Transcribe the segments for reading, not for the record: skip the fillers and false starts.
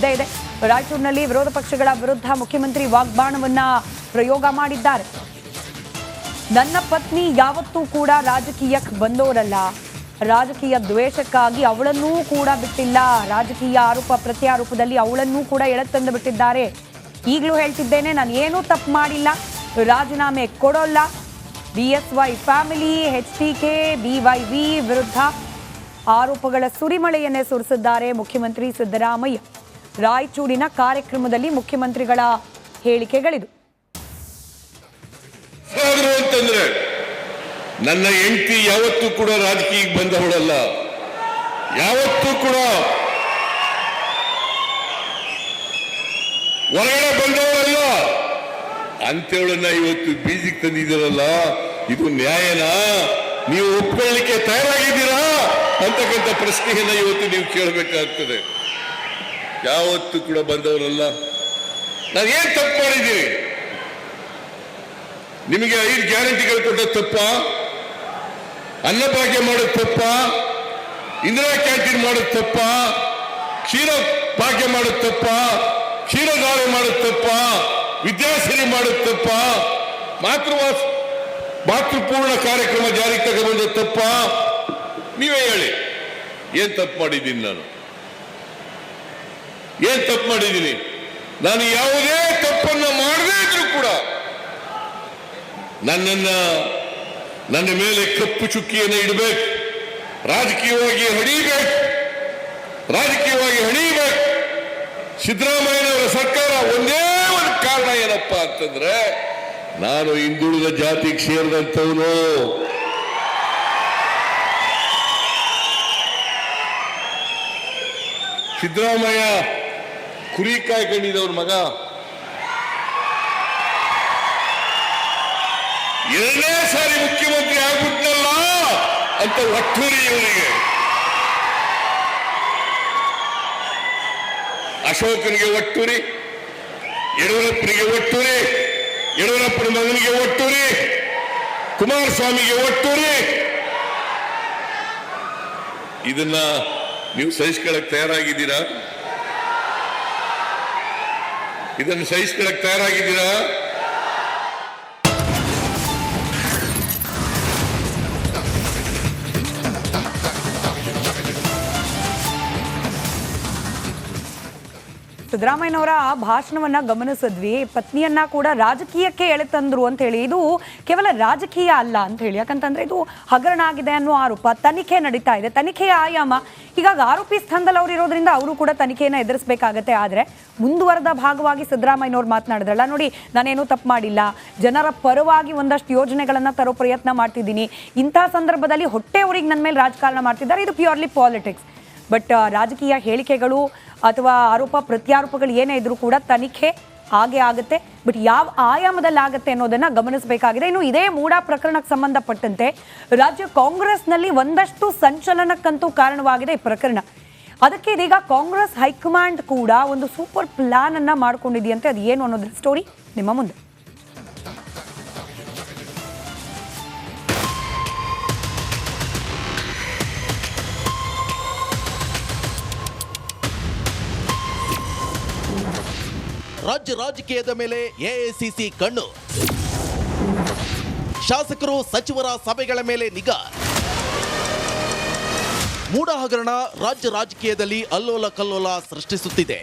ಇದ್ದೇ ಇದೆ. ರಾಯಚೂರಿನಲ್ಲಿ ವಿರೋಧ ಪಕ್ಷಗಳ ವಿರುದ್ಧ ಮುಖ್ಯಮಂತ್ರಿ ವಾಗ್ಬಾಣವನ್ನ ಪ್ರಯೋಗ ಮಾಡಿದ್ದಾರೆ. ನನ್ನ ಪತ್ನಿ ಯಾವತ್ತೂ ಕೂಡ ರಾಜಕೀಯಕ್ಕೆ ಬಂದವರಲ್ಲ, ರಾಜಕೀಯ ದ್ವೇಷಕ್ಕಾಗಿ ಅವಳನ್ನೂ ಕೂಡ ಬಿಟ್ಟಿಲ್ಲ, ರಾಜಕೀಯ ಆರೋಪ ಪ್ರತ್ಯಾರೋಪದಲ್ಲಿ ಅವಳನ್ನೂ ಕೂಡ ಎಳೆತಂದು ಬಿಟ್ಟಿದ್ದಾರೆ. ಈಗಲೂ ಹೇಳ್ತಿದ್ದೇನೆ, ನಾನು ಏನೂ ತಪ್ಪು ಮಾಡಿಲ್ಲ, ರಾಜೀನಾಮೆ ಕೊಡೋಲ್ಲ. BSY ಫ್ಯಾಮಿಲಿ, HDK, BYV ವಿರುದ್ಧ ಆರೋಪಗಳ ಸುರಿಮಳೆಯನ್ನೇ ಸುರಿಸಿದ್ದಾರೆ ಮುಖ್ಯಮಂತ್ರಿ ಸಿದ್ದರಾಮಯ್ಯ. ರಾಯಚೂರಿನ ಕಾರ್ಯಕ್ರಮದಲ್ಲಿ ಮುಖ್ಯಮಂತ್ರಿಗಳ ಹೇಳಿಕೆಗಳಿದು. ಅಂತಂದ್ರೆ ನನ್ನ ಹೆಂಡತಿ ಯಾವತ್ತೂ ಕೂಡ ರಾಜಕೀಯಕ್ಕೆ ಬಂದವಳಲ್ಲ, ಯಾವತ್ತೂ ಕೂಡ ಹೊರಗಡೆ ಬಂದವಳಲ್ಲ ಅಂತೇಳನ್ನ ಇವತ್ತು ಬೀದಿಗೆ ತಂದಿದ್ದೀರಲ್ಲ, ಇದು ನ್ಯಾಯನಾ? ನೀವು ಒಪ್ಕೊಳ್ಳಿಕ್ಕೆ ತಯಾರಾಗಿದ್ದೀರಾ ಅಂತಕ್ಕಂಥ ಪ್ರಶ್ನೆಯನ್ನ ಇವತ್ತು ನೀವು ಕೇಳಬೇಕಾಗ್ತದೆ. ಯಾವತ್ತೂ ಕೂಡ ಬಂದವರಲ್ಲ. ನಾನು ಏನ್ ತಪ್ಪು ಮಾಡಿದ್ದೀನಿ? ನಿಮಗೆ 5 ಗ್ಯಾರಂಟಿಗಳು ಕೊಟ್ಟ ತಪ್ಪ? ಅನ್ನಭಾಗ್ಯ ಮಾಡೋದು ತಪ್ಪ? ಇಂದಿರಾ ಕ್ಯಾಂಟೀನ್ ಮಾಡೋದು ತಪ್ಪ? ಕ್ಷೀರ ಭಾಗ್ಯ ಮಾಡೋದು ತಪ್ಪ? ಕ್ಷೀರಧಾರೆ ಮಾಡೋದು ತಪ್ಪ? ವಿದ್ಯಾಸಿರಿ ಮಾಡೋದು ತಪ್ಪ? ಮಾತೃಪೂರ್ಣ ಕಾರ್ಯಕ್ರಮ ಜಾರಿಗೆ ತಗೊಂಡ್ಬಂದ ತಪ್ಪ? ನೀವೇ ಹೇಳಿ, ಏನ್ ತಪ್ಪು ಮಾಡಿದ್ದೀನಿ? ಏನ್ ತಪ್ಪು ಮಾಡಿದ್ದೀನಿ? ನಾನು ಯಾವುದೇ ತಪ್ಪನ್ನು ಮಾಡದೇ ಇದ್ರೂ ಕೂಡ ನನ್ನ ಮೇಲೆ ಕಪ್ಪು ಚುಕ್ಕಿಯನ್ನು ಇಡಬೇಕು, ರಾಜಕೀಯವಾಗಿ ಹಣಿಬೇಕು. ಸಿದ್ದರಾಮಯ್ಯನವರ ಸರ್ಕಾರ ಒಂದೇ ಒಂದು ಕಾರಣ ಏನಪ್ಪ ಅಂತಂದ್ರೆ, ನಾನು ಹಿಂದುಳಿದ ಜಾತಿಗೆ ಸೇರಿದಂಥವನು. ಸಿದ್ದರಾಮಯ್ಯ ಕುರಿ ಕಾಯ್ಕೊಂಡಿದ್ದವ್ರ ಮಗ 2ನೇ ಸಾರಿ ಮುಖ್ಯಮಂತ್ರಿ ಆಗ್ಬಿಟ್ನಲ್ಲ ಅಂತ ಒಟ್ಟೂರಿ ಇವರಿಗೆ. ಅಶೋಕನಿಗೆ ಒಟ್ಟೂರಿ, ಯಡಿಯೂರಪ್ಪನಿಗೆ ಒಟ್ಟೂರಿ, ಯಡಿಯೂರಪ್ಪನ ಮಗನಿಗೆ ಒಟ್ಟೂರಿ, ಕುಮಾರಸ್ವಾಮಿಗೆ ಒಟ್ಟೂರಿ. ಇದನ್ನ ನೀವು ಸಹಿಸ್ಕೊಳ್ಳಕ್ಕೆ ತಯಾರಾಗಿದ್ದೀರಾ? ಇದನ್ನು ಸಹಿಸ್ಕೊಳ್ಳಕ್ಕೆ ತಯಾರಾಗಿದ್ದೀರಾ? ಸಿದ್ದರಾಮಯ್ಯನವರ ಭಾಷಣವನ್ನ ಗಮನಿಸಿದ್ವಿ. ಪತ್ನಿಯನ್ನ ಕೂಡ ರಾಜಕೀಯಕ್ಕೆ ಎಳೆತಂದ್ರು ಅಂತ ಹೇಳಿ. ಇದು ಕೇವಲ ರಾಜಕೀಯ ಅಲ್ಲ ಅಂತ ಹೇಳಿ, ಯಾಕಂತಂದ್ರೆ ಇದು ಹಗರಣ ಆಗಿದೆ ಅನ್ನೋ ಆರೋಪ, ತನಿಖೆ ನಡೀತಾ ಇದೆ, ತನಿಖೆಯ ಆಯಾಮ. ಹೀಗಾಗಿ ಆರೋಪಿ ಸ್ಥಾನದಲ್ಲಿ ಅವರು ಇರೋದ್ರಿಂದ ಅವರು ಕೂಡ ತನಿಖೆಯನ್ನು ಎದುರಿಸಬೇಕಾಗತ್ತೆ. ಆದರೆ ಮುಂದುವರೆದ ಭಾಗವಾಗಿ ಸಿದ್ದರಾಮಯ್ಯನವ್ರು ಮಾತನಾಡಿದ್ರಲ್ಲ, ನೋಡಿ ನಾನೇನು ತಪ್ಪು ಮಾಡಿಲ್ಲ, ಜನರ ಪರವಾಗಿ ಒಂದಷ್ಟು ಯೋಜನೆಗಳನ್ನು ತರೋ ಪ್ರಯತ್ನ ಮಾಡ್ತಿದ್ದೀನಿ, ಇಂಥ ಸಂದರ್ಭದಲ್ಲಿ ಹೊಟ್ಟೆಯವರಿಗೆ ನನ್ನ ಮೇಲೆ ರಾಜಕಾರಣ ಮಾಡ್ತಿದ್ದಾರೆ, ಇದು ಪ್ಯೂರ್ಲಿ ಪಾಲಿಟಿಕ್ಸ್. ಬಟ್ ರಾಜಕೀಯ ಹೇಳಿಕೆಗಳು ಅಥವಾ ಆರೋಪ ಪ್ರತ್ಯಾರೋಪಗಳು ಏನೇ ಇದ್ರೂ ಕೂಡ ತನಿಖೆ ಹಾಗೆ ಆಗುತ್ತೆ. ಬಟ್ ಯಾವ ಆಯಾಮದಲ್ಲಿ ಆಗುತ್ತೆ ಅನ್ನೋದನ್ನ ಗಮನಿಸಬೇಕಾಗಿದೆ. ಇನ್ನು ಇದೇ ಮೂಡಾ ಪ್ರಕರಣಕ್ಕೆ ಸಂಬಂಧಪಟ್ಟಂತೆ ರಾಜ್ಯ ಕಾಂಗ್ರೆಸ್ನಲ್ಲಿ ಒಂದಷ್ಟು ಸಂಚಲನಕ್ಕಂತೂ ಕಾರಣವಾಗಿದೆ ಈ ಪ್ರಕರಣ. ಅದಕ್ಕೆ ಇದೀಗ ಕಾಂಗ್ರೆಸ್ ಹೈಕಮಾಂಡ್ ಕೂಡ ಒಂದು ಸೂಪರ್ ಪ್ಲಾನ್ ಅನ್ನ ಮಾಡ್ಕೊಂಡಿದೆಯಂತೆ. ಅದು ಏನು ಅನ್ನೋದ್ರ ಸ್ಟೋರಿ ನಿಮ್ಮ ಮುಂದೆ. ರಾಜ್ಯ ರಾಜಕೀಯದ ಮೇಲೆ AICC ಕಣ್ಣು, ಶಾಸಕರು ಸಚಿವರ ಸಭೆಗಳ ಮೇಲೆ ನಿಗಾ. ಮೂಡಾ ಹಗರಣ ರಾಜ್ಯ ರಾಜಕೀಯದಲ್ಲಿ ಅಲ್ಲೋಲ ಕಲ್ಲೋಲ ಸೃಷ್ಟಿಸುತ್ತಿದೆ.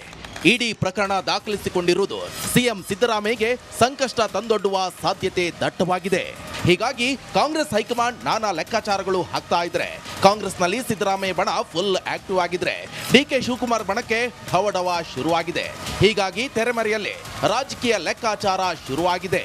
ಇಡಿ ಪ್ರಕರಣ ದಾಖಲಿಸಿಕೊಂಡಿರುವುದು ಸಿಎಂ ಸಿದ್ದರಾಮಯ್ಯಗೆ ಸಂಕಷ್ಟ ತಂದೊಡ್ಡುವ ಸಾಧ್ಯತೆ ದಟ್ಟವಾಗಿದೆ. ಹೀಗಾಗಿ ಕಾಂಗ್ರೆಸ್ ಹೈಕಮಾಂಡ್ ನಾನಾ ಲೆಕ್ಕಾಚಾರಗಳು ಹಾಕ್ತಾ ಇದ್ರೆ, ಕಾಂಗ್ರೆಸ್ನಲ್ಲಿ ಸಿದ್ದರಾಮಯ್ಯ ಬಣ ಫುಲ್ ಆಕ್ಟಿವ್ ಆಗಿದ್ರೆ, DK ಶಿವಕುಮಾರ್ ಬಣಕ್ಕೆ ಹವಡವ ಶುರುವಾಗಿದೆ. ಹೀಗಾಗಿ ತೆರೆಮರೆಯಲ್ಲಿ ರಾಜಕೀಯ ಲೆಕ್ಕಾಚಾರ ಶುರುವಾಗಿದೆ.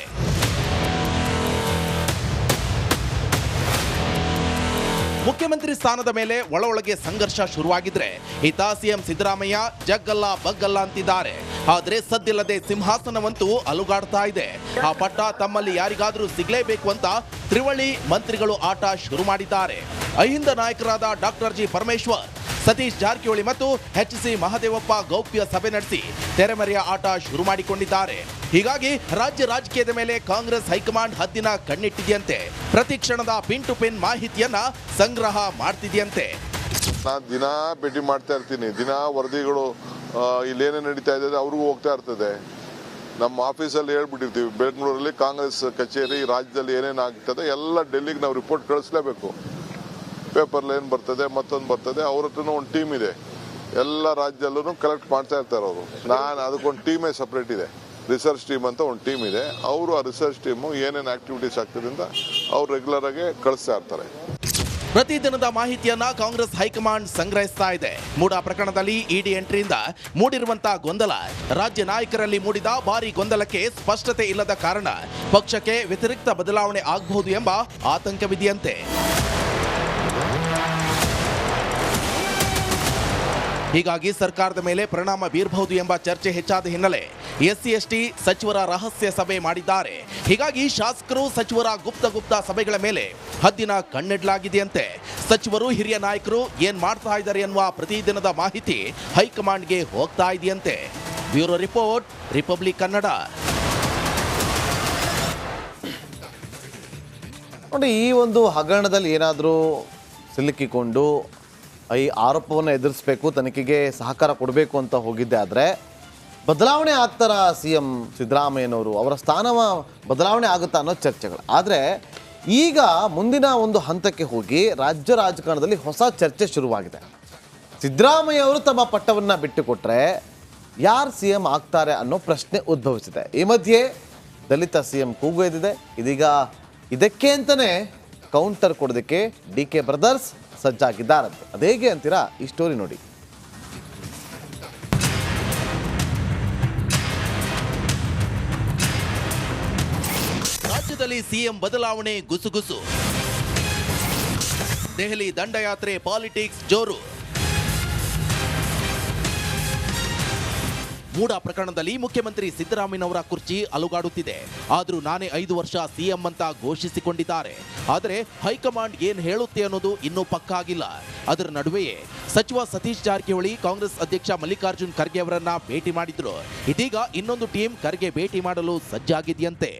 ಮುಖ್ಯಮಂತ್ರಿ ಸ್ಥಾನದ ಮೇಲೆ ಒಳಗೆ ಸಂಘರ್ಷ ಶುರುವಾಗಿದ್ರೆ, ಈತ ಸಿಎಂ ಸಿದ್ದರಾಮಯ್ಯ ಜಗ್ಗಲ್ಲ ಬಗ್ಗಲ್ಲ ಅಂತಿದ್ದಾರೆ. ಆದ್ರೆ ಸದ್ದಿಲ್ಲದೆ ಸಿಂಹಾಸನವಂತೂ ಅಲುಗಾಡ್ತಾ ಇದೆ. ಆ ಪಟ್ಟ ತಮ್ಮಲ್ಲಿ ಯಾರಿಗಾದ್ರೂ ಸಿಗ್ಲೇಬೇಕು ಅಂತ ತ್ರಿವಳಿ ಮಂತ್ರಿಗಳು ಆಟ ಶುರು ಮಾಡಿದ್ದಾರೆ. ಅಹಿಂದ ನಾಯಕರಾದ ಡಾಕ್ಟರ್ ಜಿ ಪರಮೇಶ್ವರ್, ಸತೀಶ್ ಜಾರಕಿಹೊಳಿ ಮತ್ತು HC ಮಹದೇವಪ್ಪ ಗೌಪ್ಯ ಸಭೆ ನಡೆಸಿ ತೆರೆಮರೆಯ ಆಟ ಶುರು ಮಾಡಿಕೊಂಡಿದ್ದಾರೆ. ಹೀಗಾಗಿ ರಾಜ್ಯ ರಾಜಕೀಯದ ಮೇಲೆ ಕಾಂಗ್ರೆಸ್ ಹೈಕಮಾಂಡ್ ಹದ್ದಿನ ಕಣ್ಣಿಟ್ಟಿದೆಯಂತೆ. ಪ್ರತಿ ಕ್ಷಣದ ಪಿನ್ ಟು ಪಿನ್ ಮಾಹಿತಿಯನ್ನ ಸಂಗ್ರಹ ಮಾಡ್ತಿದೆಯಂತೆ. ನಾನು ದಿನಾ ಭೇಟಿ ಮಾಡ್ತಾ ಇರ್ತೀನಿ, ದಿನಾ ವರದಿಗಳು ಇಲ್ಲೇನೇ ನಡೀತಾ ಇದೆ ಅವ್ರಿಗೂ ಹೋಗ್ತಾ ಇರ್ತದೆ. ನಮ್ಮ ಆಫೀಸಲ್ಲಿ ಹೇಳ್ಬಿಟ್ಟಿರ್ತೀವಿ, ಬೆಂಗಳೂರಲ್ಲಿ ಕಾಂಗ್ರೆಸ್ ಕಚೇರಿ ರಾಜ್ಯದಲ್ಲಿ ಏನೇನು ಆಗ್ತದೆ ಎಲ್ಲ ಡೆಲ್ಲಿಗೆ ನಾವು ರಿಪೋರ್ಟ್ ಕಳಿಸ್ಲೇಬೇಕು. ಪೇಪರ್ಲಿ ಏನು ಬರ್ತದೆ ಮತ್ತೊಂದು ಬರ್ತದೆ. ಅವ್ರ ಹತ್ರನೂ ಒಂದು ಟೀಮ್ ಇದೆ, ಎಲ್ಲ ರಾಜ್ಯದಲ್ಲೂ ಕಲೆಕ್ಟ್ ಮಾಡ್ತಾ ಇರ್ತಾರೆ ಅವರು. ನಾನು ಅದಕ್ಕೊಂದು ಟೀಮೇ ಸಪ್ರೇಟ್ ಇದೆ, ರಿಸರ್ಚ್ ಟೀಮ್ ಅಂತ ಒಂದು ಟೀಮ್ ಇದೆ. ಅವರು ಆ ರಿಸರ್ಚ್ ಟೀಮು ಏನೇನು ಆಕ್ಟಿವಿಟೀಸ್ ಆಗ್ತದಿಂದ ಅವ್ರು ರೆಗ್ಯುಲರ್ ಆಗಿ ಕಳಿಸ್ತಾ ಇರ್ತಾರೆ. ಪ್ರತಿದಿನದ ಮಾಹಿತಿಯನ್ನ ಕಾಂಗ್ರೆಸ್ ಹೈಕಮಾಂಡ್ ಸಂಗ್ರಹಿಸ್ತಾ ಇದೆ. ಮೂಡಾ ಪ್ರಕರಣದಲ್ಲಿ ಇಡಿ ಎಂಟ್ರಿಯಿಂದ ಮೂಡಿರುವಂತಹ ಗೊಂದಲ, ರಾಜ್ಯ ನಾಯಕರಲ್ಲಿ ಮೂಡಿದ ಭಾರಿ ಗೊಂದಲಕ್ಕೆ ಸ್ಪಷ್ಟತೆ ಇಲ್ಲದ ಕಾರಣ ಪಕ್ಷಕ್ಕೆ ವ್ಯತಿರಿಕ್ತ ಬದಲಾವಣೆ ಆಗಬಹುದು ಎಂಬ ಆತಂಕವಿದೆಯಂತೆ. ಹೀಗಾಗಿ ಸರ್ಕಾರದ ಮೇಲೆ ಪರಿಣಾಮ ಬೀರಬಹುದು ಎಂಬ ಚರ್ಚೆ ಹೆಚ್ಚಾದ ಹಿನ್ನೆಲೆ SC/ST ಸಚಿವರ ರಹಸ್ಯ ಸಭೆ ಮಾಡಿದ್ದಾರೆ. ಹೀಗಾಗಿ ಶಾಸಕರು ಸಚಿವರ ಗುಪ್ತ ಸಭೆಗಳ ಮೇಲೆ ಹದ್ದಿನ ಕಣ್ಣಿಡಲಾಗಿದೆಯಂತೆ. ಸಚಿವರು ಹಿರಿಯ ನಾಯಕರು ಏನ್ ಮಾಡ್ತಾ ಇದ್ದಾರೆ ಎನ್ನುವ ಪ್ರತಿದಿನದ ಮಾಹಿತಿ ಹೈಕಮಾಂಡ್ಗೆ ಹೋಗ್ತಾ ಇದೆಯಂತೆ. Bureau report, republic Kannada. ನೋಡಿ, ಈ ಒಂದು ಹಗರಣದಲ್ಲಿ ಏನಾದರೂ ಸಿಲುಕಿಕೊಂಡು ಈ ಆರೋಪವನ್ನು ಎದುರಿಸಬೇಕು, ತನಿಖೆಗೆ ಸಹಕಾರ ಕೊಡಬೇಕು ಅಂತ ಹೋಗಿದ್ದೆ ಆದರೆ ಬದಲಾವಣೆ ಆಗ್ತಾರ CM ಸಿದ್ದರಾಮಯ್ಯನವರು, ಅವರ ಸ್ಥಾನ ಬದಲಾವಣೆ ಆಗುತ್ತಾ ಅನ್ನೋ ಚರ್ಚೆಗಳು. ಆದರೆ ಈಗ ಮುಂದಿನ ಒಂದು ಹಂತಕ್ಕೆ ಹೋಗಿ ರಾಜ್ಯ ರಾಜಕಾರಣದಲ್ಲಿ ಹೊಸ ಚರ್ಚೆ ಶುರುವಾಗಿದೆ. ಸಿದ್ದರಾಮಯ್ಯ ಅವರು ತಮ್ಮ ಪಟ್ಟವನ್ನು ಬಿಟ್ಟುಕೊಟ್ರೆ ಯಾರು CM ಆಗ್ತಾರೆ ಅನ್ನೋ ಪ್ರಶ್ನೆ ಉದ್ಭವಿಸಿದೆ. ಈ ಮಧ್ಯೆ ದಲಿತ CM ಕೂಗು ಎದ್ದಿದೆ. ಇದೀಗ ಇದಕ್ಕೆ ಅಂತಲೇ ಕೌಂಟರ್ ಕೊಡೋದಕ್ಕೆ DK ಬ್ರದರ್ಸ್ ಸಜ್ಜಾಗಿದ್ದಾರಂತೆ. ಅದೇಗೆ ಅಂತೀರಾ? ಈ ಸ್ಟೋರಿ ನೋಡಿ. ರಾಜ್ಯದಲ್ಲಿ CM ಬದಲಾವಣೆ ಗುಸುಗುಸು. ದೆಹಲಿ ದಂಡಯಾತ್ರೆ ಪಾಲಿಟಿಕ್ಸ್ ಜೋರು. ಮೂಡಾ ಪ್ರಕರಣದಲ್ಲಿ ಮುಖ್ಯಮಂತ್ರಿ ಸಿದ್ದರಾಮಯ್ಯನವರ ಕುರ್ಚಿ ಅಲುಗಾಡುತ್ತಿದೆ. ಆದರೂ ನಾನೇ 5 ವರ್ಷ CM ಅಂತ ಘೋಷಿಸಿಕೊಂಡಿದ್ದಾರೆ. ಆದರೆ ಹೈಕಮಾಂಡ್ ಏನ್ ಹೇಳುತ್ತೆ ಅನ್ನೋದು ಇನ್ನೂ ಪಕ್ಕಾ ಆಗಿಲ್ಲ. ಅದರ ನಡುವೆಯೇ ಸಚಿವ ಸತೀಶ್ ಜಾರಕಿಹೊಳಿ ಕಾಂಗ್ರೆಸ್ ಅಧ್ಯಕ್ಷ ಮಲ್ಲಿಕಾರ್ಜುನ್ ಖರ್ಗೆ ಅವರನ್ನ ಭೇಟಿ ಮಾಡಿದ್ರು. ಇದೀಗ ಇನ್ನೊಂದು ಟೀಮ್ ಖರ್ಗೆ ಭೇಟಿ ಮಾಡಲು ಸಜ್ಜಾಗಿದೆಯಂತೆ.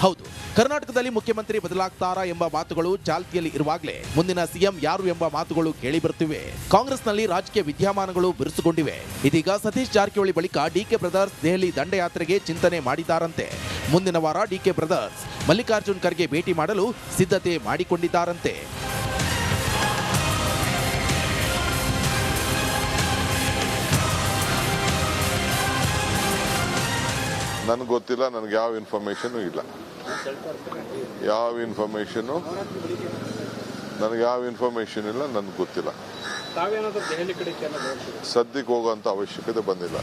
ಹೌದು, ಕರ್ನಾಟಕದಲ್ಲಿ ಮುಖ್ಯಮಂತ್ರಿ ಬದಲಾಗ್ತಾರಾ ಎಂಬ ಮಾತುಗಳು ಚಾಲ್ತಿಯಲ್ಲಿ ಇರುವಾಗಲೇ ಮುಂದಿನ CM ಯಾರು ಎಂಬ ಮಾತುಗಳು ಕೇಳಿಬರುತ್ತಿವೆ. ಕಾಂಗ್ರೆಸ್ನಲ್ಲಿ ರಾಜಕೀಯ ವಿದ್ಯಮಾನಗಳು ಬಿರುಸುಗೊಂಡಿವೆ. ಇದೀಗ ಸತೀಶ್ ಜಾರಕಿಹೊಳಿ ಬಳಿಕ DK ಬ್ರದರ್ಸ್ ದೆಹಲಿ ದಂಡಯಾತ್ರೆಗೆ ಚಿಂತನೆ ಮಾಡಿದ್ದಾರಂತೆ. ಮುಂದಿನ ವಾರ DK ಬ್ರದರ್ಸ್ ಮಲ್ಲಿಕಾರ್ಜುನ್ ಖರ್ಗೆ ಭೇಟಿ ಮಾಡಲು ಸಿದ್ಧತೆ ಮಾಡಿಕೊಂಡಿದ್ದಾರಂತೆ. ನನಗೆ ಗೊತ್ತಿಲ್ಲ, ನನಗೆ ಯಾವ ಇನ್ಫಾರ್ಮೇಶನು ಇಲ್ಲ. ಯಾವ ಇನ್ಫಾರ್ಮೇಶನ್ ಇಲ್ಲ, ನನಗೆ ಗೊತ್ತಿಲ್ಲ. ಸದ್ಯಕ್ಕೆ ಹೋಗುವಂತ ಅವಶ್ಯಕತೆ ಬಂದಿಲ್ಲ.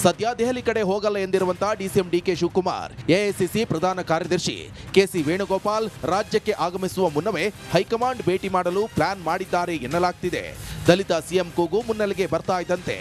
ಸದ್ಯ ದೆಹಲಿ ಕಡೆ ಹೋಗಲ್ಲ ಎಂದಿರುವಂತಹ DCM DK ಶಿವಕುಮಾರ್, AICC ಪ್ರಧಾನ ಕಾರ್ಯದರ್ಶಿ KC ವೇಣುಗೋಪಾಲ್ ರಾಜ್ಯಕ್ಕೆ ಆಗಮಿಸುವ ಮುನ್ನವೇ ಹೈಕಮಾಂಡ್ ಭೇಟಿ ಮಾಡಲು ಪ್ಲಾನ್ ಮಾಡಿದ್ದಾರೆ ಎನ್ನಲಾಗ್ತಿದೆ. ದಲಿತ CM ಕೂಗು ಮುನ್ನೆಲೆಗೆ ಬರ್ತಾ ಇದ್ದಂತೆ